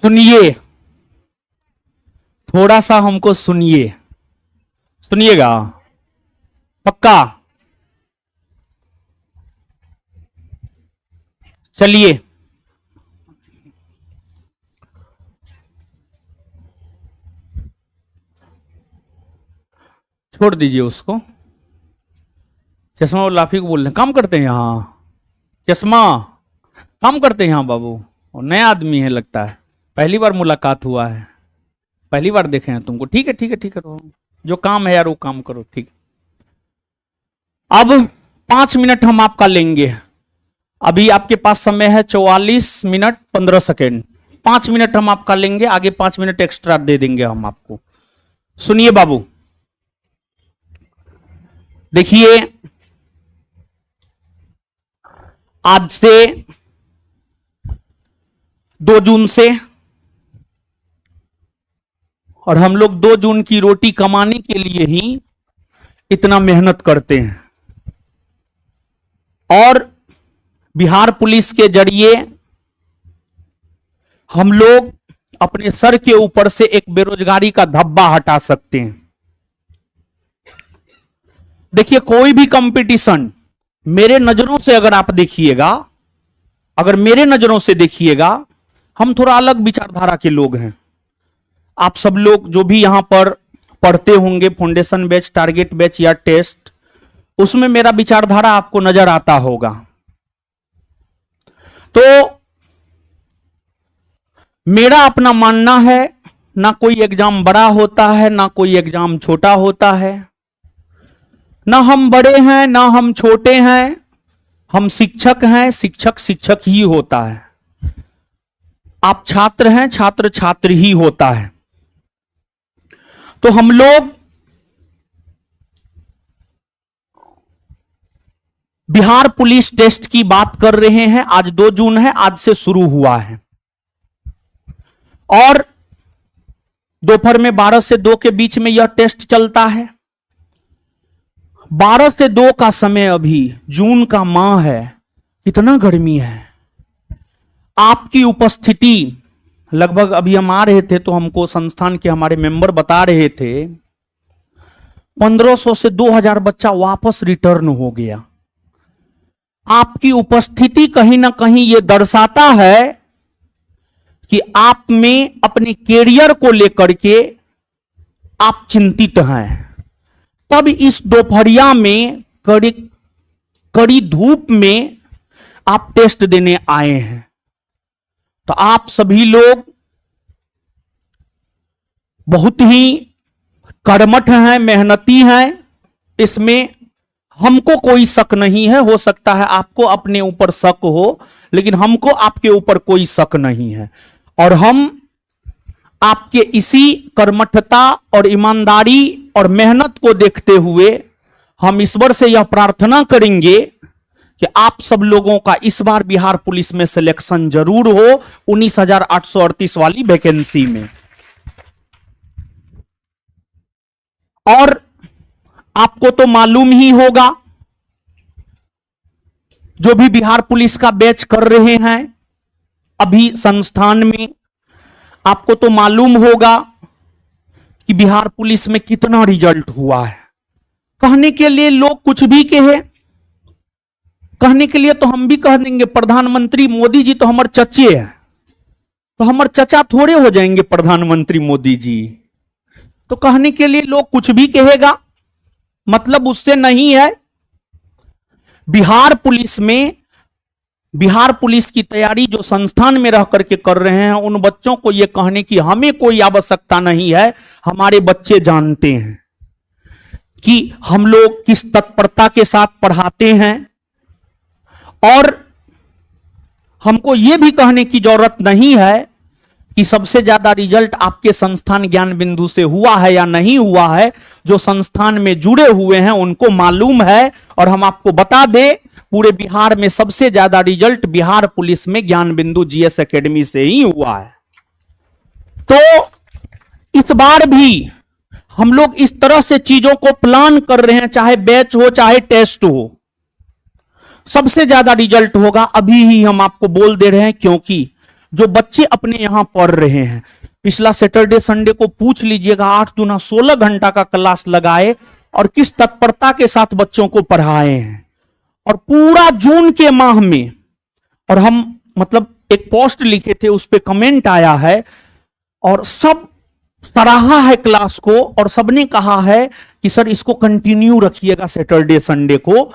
सुनिए, थोड़ा सा हमको सुनिए, सुनिएगा पक्का। चलिए, छोड़ दीजिए उसको। चश्मा और लाफी को बोल रहे हैं काम करते हैं यहां, चश्मा काम करते हैं यहां बाबू, और नया आदमी है लगता है, पहली बार मुलाकात हुआ है, पहली बार देखे हैं तुमको। ठीक है ठीक है ठीक है, जो काम है यार वो काम करो। ठीक, अब 5 मिनट हम आपका लेंगे। अभी आपके पास समय है 44 मिनट 15 सेकेंड। 5 मिनट हम आपका लेंगे, आगे 5 मिनट एक्स्ट्रा दे देंगे हम आपको। सुनिए बाबू, देखिए आज से 2 जून से, और हम लोग 2 जून की रोटी कमाने के लिए ही इतना मेहनत करते हैं, और बिहार पुलिस के जरिए हम लोग अपने सर के ऊपर से एक बेरोजगारी का धब्बा हटा सकते हैं। देखिए, कोई भी कंपटीशन मेरे नजरों से अगर आप देखिएगा, अगर मेरे नजरों से देखिएगा, हम थोड़ा अलग विचारधारा के लोग हैं। आप सब लोग जो भी यहां पर पढ़ते होंगे, फाउंडेशन बैच, टारगेट बैच या टेस्ट, उसमें मेरा विचारधारा आपको नजर आता होगा। तो मेरा अपना मानना है, ना कोई एग्जाम बड़ा होता है, ना कोई एग्जाम छोटा होता है, ना हम बड़े हैं ना हम छोटे हैं, हम शिक्षक हैं, शिक्षक शिक्षक ही होता है। आप छात्र हैं, छात्र छात्र ही होता है। तो हम लोग बिहार पुलिस टेस्ट की बात कर रहे हैं। आज 2 जून है, आज से शुरू हुआ है, और दोपहर में 12 से 2 के बीच में यह टेस्ट चलता है। 12 से 2 का समय, अभी जून का माह है, कितना गर्मी है। आपकी उपस्थिति लगभग, अभी हम आ रहे थे तो हमको संस्थान के हमारे मेंबर बता रहे थे 1500 से 2000 बच्चा वापस रिटर्न हो गया। आपकी उपस्थिति कहीं ना कहीं यह दर्शाता है कि आप में अपने कैरियर को लेकर के आप चिंतित हैं। तब इस दोपहरिया में कड़ी धूप में आप टेस्ट देने आए हैं। तो आप सभी लोग बहुत ही कर्मठ हैं, मेहनती हैं, इसमें हमको कोई शक नहीं है। हो सकता है आपको अपने ऊपर शक हो, लेकिन हमको आपके ऊपर कोई शक नहीं है। और हम आपके इसी कर्मठता और ईमानदारी और मेहनत को देखते हुए हम ईश्वर से यह प्रार्थना करेंगे कि आप सब लोगों का इस बार बिहार पुलिस में सिलेक्शन जरूर हो 19,838 वाली वैकेंसी में। और आपको तो मालूम ही होगा, जो भी बिहार पुलिस का बैच कर रहे हैं अभी संस्थान में, आपको तो मालूम होगा कि बिहार पुलिस में कितना रिजल्ट हुआ है। कहने के लिए लोग कुछ भी कहे, कहने के लिए तो हम भी कह देंगे प्रधानमंत्री मोदी जी तो हमारे चचे हैं, तो हमारे चचा थोड़े हो जाएंगे प्रधानमंत्री मोदी जी। तो कहने के लिए लोग कुछ भी कहेगा, मतलब उससे नहीं है। बिहार पुलिस में, बिहार पुलिस की तैयारी जो संस्थान में रह करके कर रहे हैं, उन बच्चों को यह कहने की हमें कोई आवश्यकता नहीं है। हमारे बच्चे जानते हैं कि हम लोग किस तत्परता के साथ पढ़ाते हैं, और हमको यह भी कहने की जरूरत नहीं है कि सबसे ज्यादा रिजल्ट आपके संस्थान ज्ञान बिंदु से हुआ है या नहीं हुआ है। जो संस्थान में जुड़े हुए हैं उनको मालूम है, और हम आपको बता दें पूरे बिहार में सबसे ज्यादा रिजल्ट बिहार पुलिस में ज्ञान बिंदु जीएस एकेडमी से ही हुआ है। तो इस बार भी हम लोग इस तरह से चीजों को प्लान कर रहे हैं, चाहे बैच हो चाहे टेस्ट हो, सबसे ज्यादा रिजल्ट होगा। अभी ही हम आपको बोल दे रहे हैं, क्योंकि जो बच्चे अपने यहां पढ़ रहे हैं, पिछला सैटरडे संडे को पूछ लीजिएगा, 8 दूना 16 घंटा का क्लास लगाए और किस तत्परता के साथ बच्चों को पढ़ाए हैं। और पूरा जून के माह में, और हम मतलब एक पोस्ट लिखे थे, उस पर कमेंट आया है और सब सराहा है क्लास को, और सबने कहा है कि सर इसको कंटिन्यू रखिएगा सैटरडे संडे को।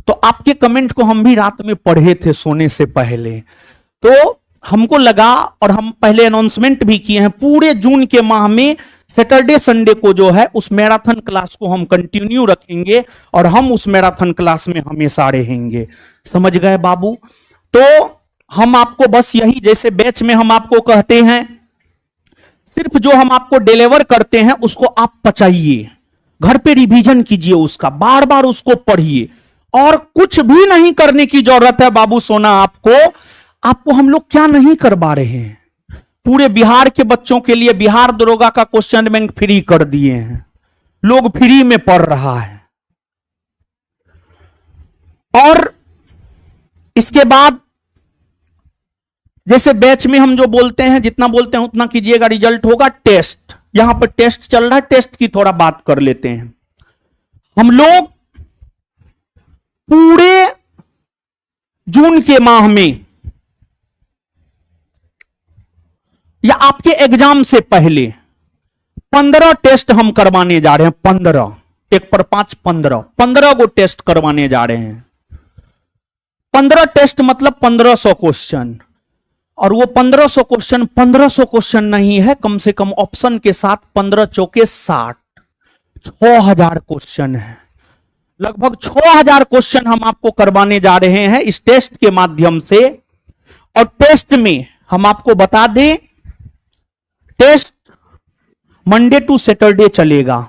तो आपके कमेंट को हम भी रात में पढ़े थे सोने से पहले, तो हमको लगा, और हम पहले अनाउंसमेंट भी किए हैं, पूरे जून के माह में सैटरडे संडे को जो है उस मैराथन क्लास को हम कंटिन्यू रखेंगे और हम उस मैराथन क्लास में हमेशा रहेंगे। समझ गए बाबू? तो हम आपको बस यही, जैसे बैच में हम आपको कहते हैं, सिर्फ जो हम आपको डिलीवर करते हैं उसको आप पचाइए, घर पे रिवीजन कीजिए, उसका बार बार उसको पढ़िए, और कुछ भी नहीं करने की जरूरत है बाबू सोना। आपको हम लोग क्या नहीं करवा रहे हैं, पूरे बिहार के बच्चों के लिए बिहार दरोगा का क्वेश्चन बैंक फ्री कर दिए हैं, लोग फ्री में पढ़ रहा है। और इसके बाद जैसे बैच में हम जो बोलते हैं, जितना बोलते हैं उतना कीजिएगा, रिजल्ट होगा टेस्ट। यहां पर टेस्ट चल रहा है, टेस्ट की थोड़ा बात कर लेते हैं। हम लोग पूरे जून के माह में या आपके एग्जाम से पहले 15 टेस्ट हम करवाने जा रहे हैं। 15, 1 पर 5, 15 को टेस्ट करवाने जा रहे हैं। 15 टेस्ट मतलब 1500 क्वेश्चन, और वो 1500 क्वेश्चन 1500 क्वेश्चन नहीं है, कम से कम ऑप्शन के साथ 15 चौके 60, 6000 क्वेश्चन है। लगभग 6000 क्वेश्चन हम आपको करवाने जा रहे हैं इस टेस्ट के माध्यम से। और टेस्ट में हम आपको बता दें, टेस्ट मंडे टू सैटरडे चलेगा।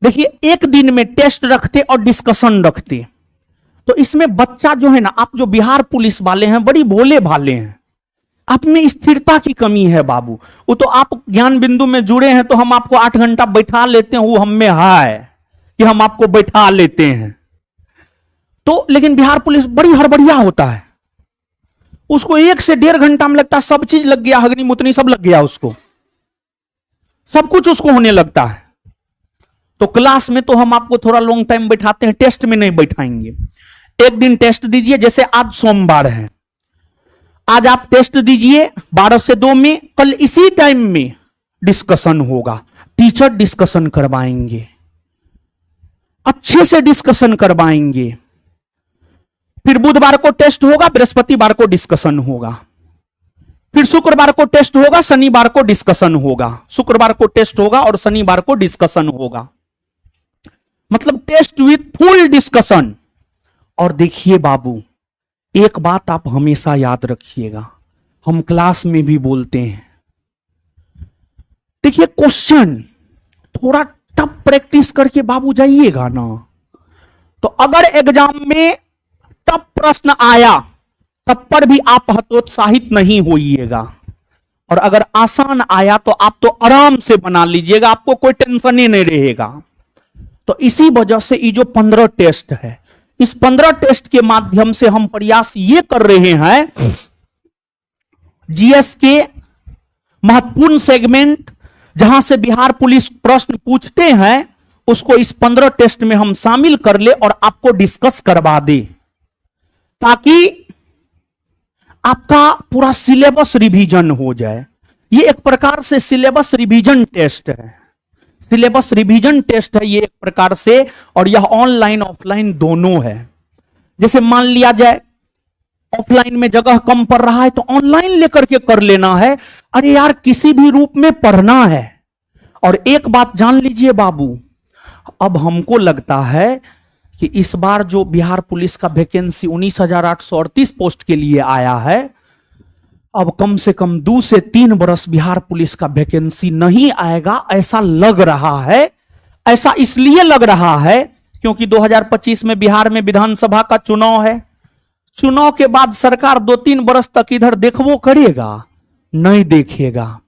देखिए, एक दिन में टेस्ट रखते और डिस्कशन रखते, तो इसमें बच्चा जो है ना, आप जो बिहार पुलिस वाले हैं बड़ी भोले भाले हैं, आप में स्थिरता की कमी है बाबू। वो तो आप ज्ञान बिंदु में जुड़े हैं तो हम आपको 8 घंटा बैठा लेते हैं, वो हम में है कि हम आपको बैठा लेते हैं। तो लेकिन बिहार पुलिस बड़ी हड़बड़िया होता है, उसको 1 से 1.5 घंटा में लगता है सब चीज लग गया, हगनी मुतनी सब लग गया, उसको सब कुछ उसको होने लगता है। तो क्लास में तो हम आपको थोड़ा लॉन्ग टाइम बैठाते हैं, टेस्ट में नहीं बैठाएंगे। एक दिन टेस्ट दीजिए, जैसे आज सोमवार है, आज आप टेस्ट दीजिए 12 से 2 में, कल इसी टाइम में डिस्कशन होगा, टीचर डिस्कशन करवाएंगे, अच्छे से डिस्कशन करवाएंगे। फिर बुधवार को टेस्ट होगा, बृहस्पतिवार को डिस्कशन होगा, फिर शुक्रवार को टेस्ट होगा, शनिवार को डिस्कशन होगा, शुक्रवार को टेस्ट होगा और शनिवार को डिस्कशन होगा। मतलब टेस्ट विथ फुल डिस्कशन। और देखिए बाबू, एक बात आप हमेशा याद रखिएगा, हम क्लास में भी बोलते हैं, देखिए क्वेश्चन थोड़ा टफ प्रैक्टिस करके बाबू जाइएगा ना, तो अगर एग्जाम में टफ प्रश्न आया तब पर भी आप हतोत्साहित नहीं होइएगा, और अगर आसान आया तो आप तो आराम से बना लीजिएगा, आपको कोई टेंशन ही नहीं रहेगा। तो इसी वजह से ये जो 15 टेस्ट है, इस 15 टेस्ट के माध्यम से हम प्रयास ये कर रहे हैं, जीएस के महत्वपूर्ण सेगमेंट जहां से बिहार पुलिस प्रश्न पूछते हैं उसको इस 15 टेस्ट में हम शामिल कर ले और आपको डिस्कस करवा दे, ताकि आपका पूरा सिलेबस रिवीजन हो जाए। ये एक प्रकार से सिलेबस रिवीजन टेस्ट है, सिलेबस रिवीजन टेस्ट है ये एक प्रकार से, और यह ऑनलाइन ऑफलाइन दोनों है। जैसे मान लिया जाए ऑफलाइन में जगह कम पड़ रहा है तो ऑनलाइन लेकर के कर लेना है, अरे यार किसी भी रूप में पढ़ना है। और एक बात जान लीजिए बाबू, अब हमको लगता है कि इस बार जो बिहार पुलिस का वैकेंसी 19,838 पोस्ट के लिए आया है, अब कम से कम 2 से 3 बरस बिहार पुलिस का वैकेंसी नहीं आएगा, ऐसा लग रहा है। ऐसा इसलिए लग रहा है क्योंकि 2025 में बिहार में विधानसभा का चुनाव है। चुनाव के बाद सरकार 2-3 बरस तक इधर देखबो करेगा, नहीं देखेगा।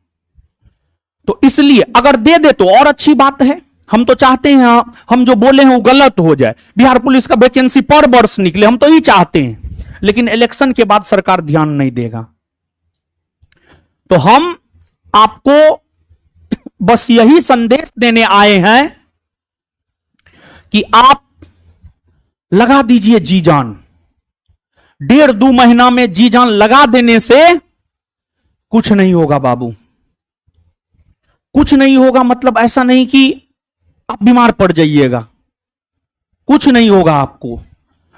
तो इसलिए अगर दे दे तो और अच्छी बात है। हम तो चाहते हैं हम जो बोले हैं वो गलत हो जाए, बिहार पुलिस का वैकेंसी पर वर्ष निकले, हम तो ये चाहते हैं। लेकिन इलेक्शन के बाद सरकार ध्यान नहीं देगा, तो हम आपको बस यही संदेश देने आए हैं कि आप लगा दीजिए जी जान। 1.5-2 महीना में जी जान लगा देने से कुछ नहीं होगा बाबू, कुछ नहीं होगा। मतलब ऐसा नहीं कि आप बीमार पड़ जाइएगा, कुछ नहीं होगा आपको।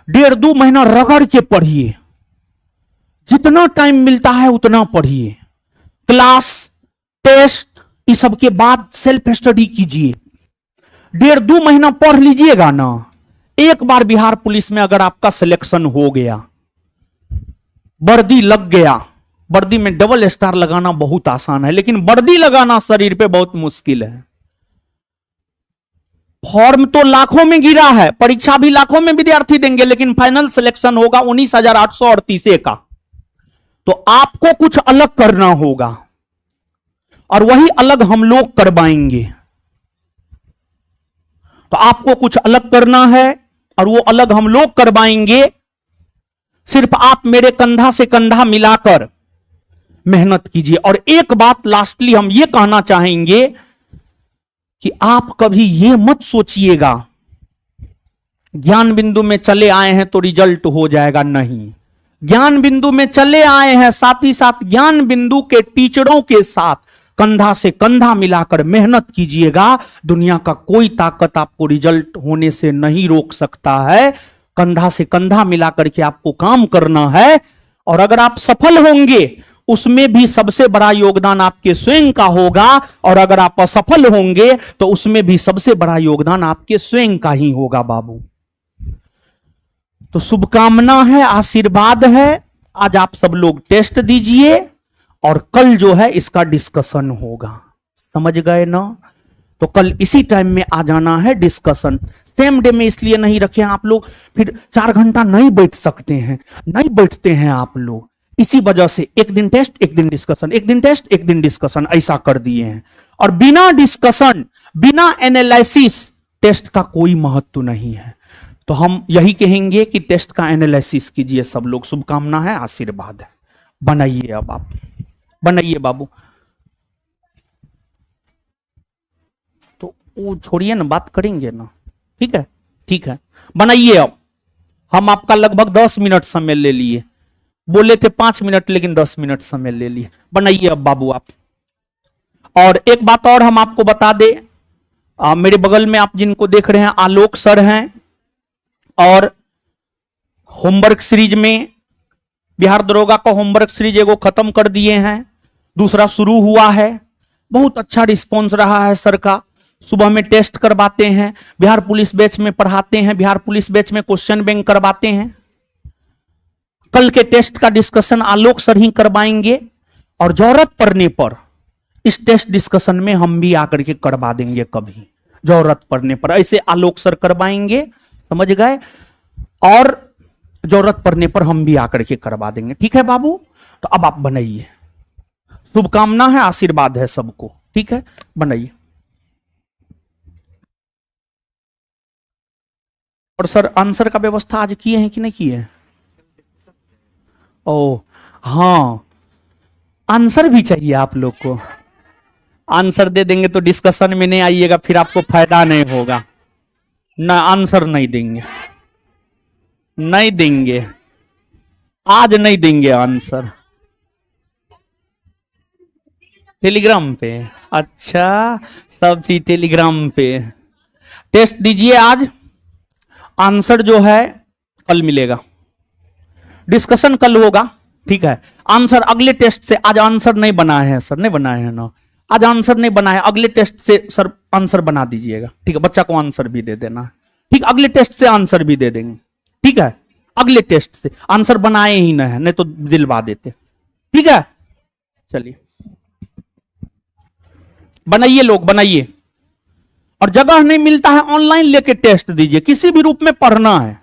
1.5-2 महीना रगड़ के पढ़िए, जितना टाइम मिलता है उतना पढ़िए। क्लास, टेस्ट, इस सब के बाद सेल्फ स्टडी कीजिए। 1.5-2 महीना पढ़ लीजिएगा ना, एक बार बिहार पुलिस में अगर आपका सिलेक्शन हो गया, वर्दी लग गया, वर्दी में डबल स्टार लगाना बहुत आसान है, लेकिन वर्दी लगाना शरीर पे बहुत मुश्किल है। फॉर्म तो लाखों में गिरा है, परीक्षा भी लाखों में विद्यार्थी देंगे, लेकिन फाइनल सिलेक्शन होगा 19,838 का। तो आपको कुछ अलग करना होगा और वही अलग हम लोग करवाएंगे। तो आपको कुछ अलग करना है और वो अलग हम लोग करवाएंगे। सिर्फ आप मेरे कंधा से कंधा मिलाकर मेहनत कीजिए। और एक बात लास्टली हम ये कहना चाहेंगे कि आप कभी ये मत सोचिएगा ज्ञान बिंदु में चले आए हैं तो रिजल्ट हो जाएगा। नहीं, ज्ञान बिंदु में चले आए हैं, साथ ही साथ ज्ञान बिंदु के टीचरों के साथ कंधा से कंधा मिलाकर मेहनत कीजिएगा। दुनिया का कोई ताकत आपको रिजल्ट होने से नहीं रोक सकता है। कंधा से कंधा मिलाकर के आपको काम करना है, और अगर आप सफल होंगे उसमें भी सबसे बड़ा योगदान आपके स्वयं का होगा, और अगर आप असफल होंगे तो उसमें भी सबसे बड़ा योगदान आपके स्वयं का ही होगा बाबू। तो शुभकामना है, आशीर्वाद है। आज आप सब लोग टेस्ट दीजिए और कल जो है इसका डिस्कशन होगा। समझ गए ना? तो कल इसी टाइम में आ जाना है डिस्कशन। सेम डे में इसलिए नहीं रखे आप लोग, फिर 4 घंटा नहीं बैठ सकते हैं, नहीं बैठते हैं आप लोग। इसी वजह से एक दिन टेस्ट, एक दिन डिस्कशन, एक दिन टेस्ट, एक दिन डिस्कशन, ऐसा कर दिए हैं। और बिना डिस्कशन, बिना एनालिसिस टेस्ट का कोई महत्व नहीं है। तो हम यही कहेंगे कि टेस्ट का एनालिसिस कीजिए सब लोग। शुभकामना है, आशीर्वाद है। बनाइए, अब आप बनाइए बाबू। तो वो छोड़िए ना, बात करेंगे ना, ठीक है? ठीक है, बनाइए। अब हम आपका लगभग 10 मिनट समय ले लिए, बोले थे 5 मिनट, लेकिन 10 मिनट समय ले लिए। बनाइए अब बाबू आप। और एक बात और हम आपको बता दे, मेरे बगल में आप जिनको देख रहे हैं आलोक सर हैं, और होमवर्क सीरीज में बिहार दरोगा का होमवर्क सीरीज एगो खत्म कर दिए हैं, दूसरा शुरू हुआ है। बहुत अच्छा रिस्पॉन्स रहा है सर का। सुबह में टेस्ट करवाते हैं, बिहार पुलिस बैच में पढ़ाते हैं, बिहार पुलिस बैच में क्वेश्चन बैंक करवाते हैं। कल के टेस्ट का डिस्कशन आलोक सर ही करवाएंगे, और जरूरत पड़ने पर इस टेस्ट डिस्कशन में हम भी आकर के करवा देंगे कभी जरूरत पड़ने पर। ऐसे आलोक सर करवाएंगे, समझ गए? और जरूरत पड़ने पर हम भी आकर के करवा देंगे। ठीक है बाबू? तो अब आप बनाइए। शुभकामना है, आशीर्वाद है सबको। ठीक है, बनाइए। और सर आंसर का व्यवस्था आज किए हैं कि नहीं किए हैं? ओ हाँ, आंसर भी चाहिए आप लोग को। आंसर दे देंगे तो डिस्कशन में नहीं आइएगा, फिर आपको फायदा नहीं होगा ना। आंसर नहीं देंगे, नहीं देंगे, आज नहीं देंगे आंसर। टेलीग्राम पे? अच्छा, सब चीज टेलीग्राम पे। टेस्ट दीजिए आज, आंसर जो है कल मिलेगा, डिस्कशन कल होगा। ठीक है, आंसर अगले टेस्ट से। आज आंसर नहीं बनाए हैं सर, नहीं बनाए हैं ना, आज आंसर नहीं बनाए। अगले टेस्ट से सर आंसर बना दीजिएगा। ठीक है, बच्चा को आंसर भी दे देना। ठीक, अगले टेस्ट से आंसर भी दे देंगे। ठीक है, अगले टेस्ट से आंसर बनाए ही ना है, नहीं तो दिलवा देते। ठीक है, चलिए बनाइए लोग, बनाइए। और जगह नहीं मिलता है, ऑनलाइन लेके टेस्ट दीजिए, किसी भी रूप में पढ़ना है।